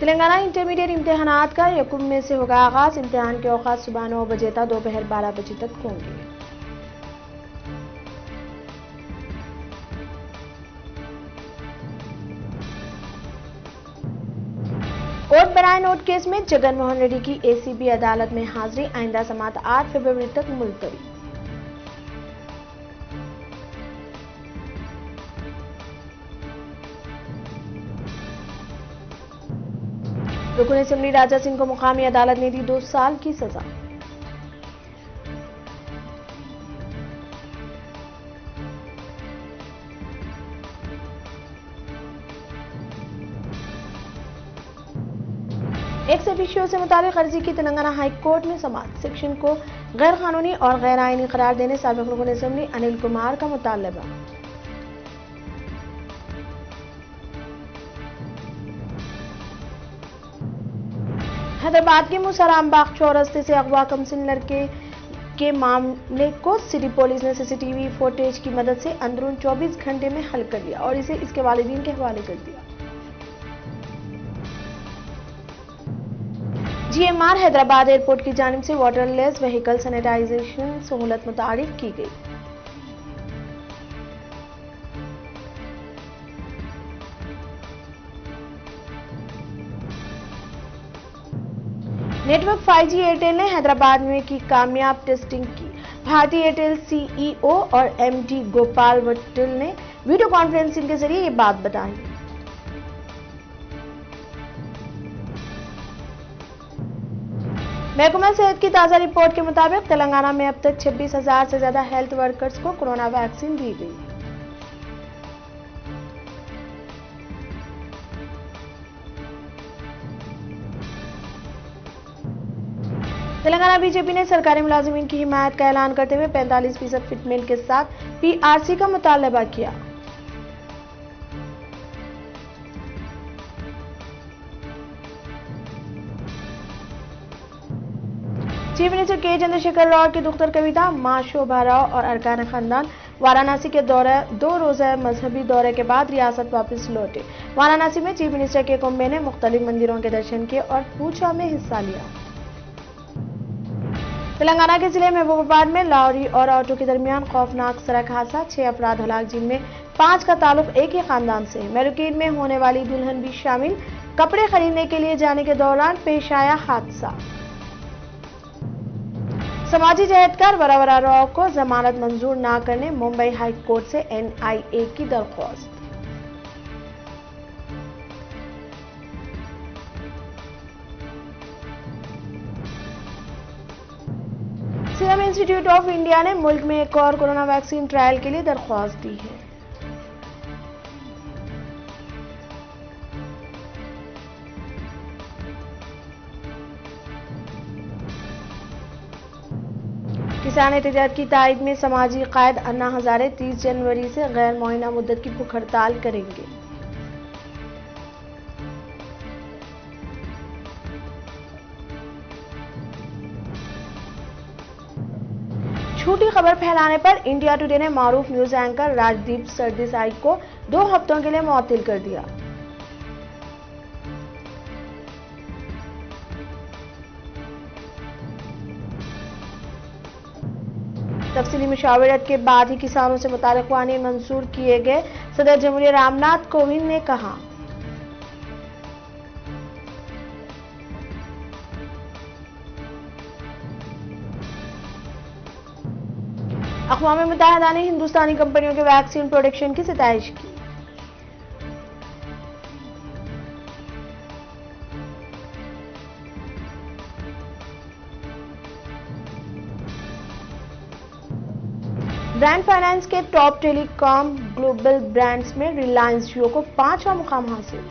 Telangana intermediate इम्तिहानात का 1 मई से होगा आगाज। इम्तिहान के औकात सुबह 9 बजे तक दोपहर 12 बजे तक होंगे। कोर्ट बनाए नोट केस में जगन मोहन रेड्डी की एसीबी अदालत में हाजिरी। आइंदा समाअत 8 फरवरी तक मुलतवी। रुकन असेंबली राजा सिंह को मुकामी अदालत ने दी 2 साल की सजा। एक्स ऑफिशियो से मुताबिक अर्जी की तेलंगाना हाई कोर्ट में समाअत। सेक्शन को गैर कानूनी और गैर आईनी करार देने साबिक रुकन असेंबली अनिल कुमार का मुतालबा। हैदराबाद के मुसरामबाग चौरस्ते से अगवा कमसिन लड़के के मामले को सिटी पुलिस ने सीसीटीवी फुटेज की मदद से अंदरून 24 घंटे में हल कर लिया और इसे इसके वालिदीन के हवाले कर दिया। जीएमआर हैदराबाद एयरपोर्ट की जानिब से वाटरलेस व्हीकल सैनिटाइजेशन सहूलत मुतारिफ की गई। नेटवर्क 5G एयरटेल ने हैदराबाद में की कामयाब टेस्टिंग की। भारतीय एयरटेल सीईओ और एमडी गोपाल वट्टिल ने वीडियो कॉन्फ्रेंसिंग के जरिए ये बात बताई। महकमा सेहत की ताजा रिपोर्ट के मुताबिक तेलंगाना में अब तक 26,000 से ज्यादा हेल्थ वर्कर्स को कोरोना वैक्सीन दी गई। तेलंगाना बीजेपी ने सरकारी मुलाजिमीन की हिमायत का ऐलान करते हुए 45% फिटमेल के साथ पीआरसी का मुतालबा किया। चीफ मिनिस्टर के चंद्रशेखर राव की दुख्तर कविता मां शोभा राव और अरकान खानदान वाराणसी के दौरे 2 रोजा मजहबी दौरे के बाद रियासत वापस लौटे। वाराणसी में चीफ मिनिस्टर के कुंभे ने मुख्तलिफ मंदिरों के दर्शन किए और पूजा में हिस्सा लिया। तेलंगाना के जिले महबूबाबाद में लॉरी और ऑटो के दरमियान खौफनाक सड़क हादसा। 6 अफराद हलाक, जिनमें 5 का ताल्लुक एक ही खानदान से। मैरुकीन में होने वाली दुल्हन भी शामिल। कपड़े खरीदने के लिए जाने के दौरान पेश आया हादसा। समाजी जहदकार वरावरा राव को जमानत मंजूर न करने मुंबई हाई कोर्ट से एनआईए की दरख्वास्त। सीरम इंस्टीट्यूट ऑफ इंडिया ने मुल्क में एक और कोरोना वैक्सीन ट्रायल के लिए दरख्वास्त दी है। किसान एहतजाज की तायद में समाजी कायद अन्ना हजारे 30 जनवरी से गैर मुअय्यना मुद्दत की भूख हड़ताल करेंगे। झूठी खबर फैलाने पर इंडिया टुडे ने मारूफ न्यूज एंकर राजदीप सरदेसाई को 2 हफ्तों के लिए मुअत्तल कर दिया। तफसीली मुशावरत के बाद ही किसानों से मुताल्लिक़ कानून मंजूर किए गए। सदर जमहूरिया रामनाथ कोविंद ने कहा, अक़वाम मुत्तहिदा ने हिंदुस्तानी कंपनियों के वैक्सीन प्रोडक्शन की सितारिश की। ब्रांड फाइनेंस के टॉप टेलीकॉम ग्लोबल ब्रांड्स में रिलायंस जियो को 5वां मुकाम हासिल।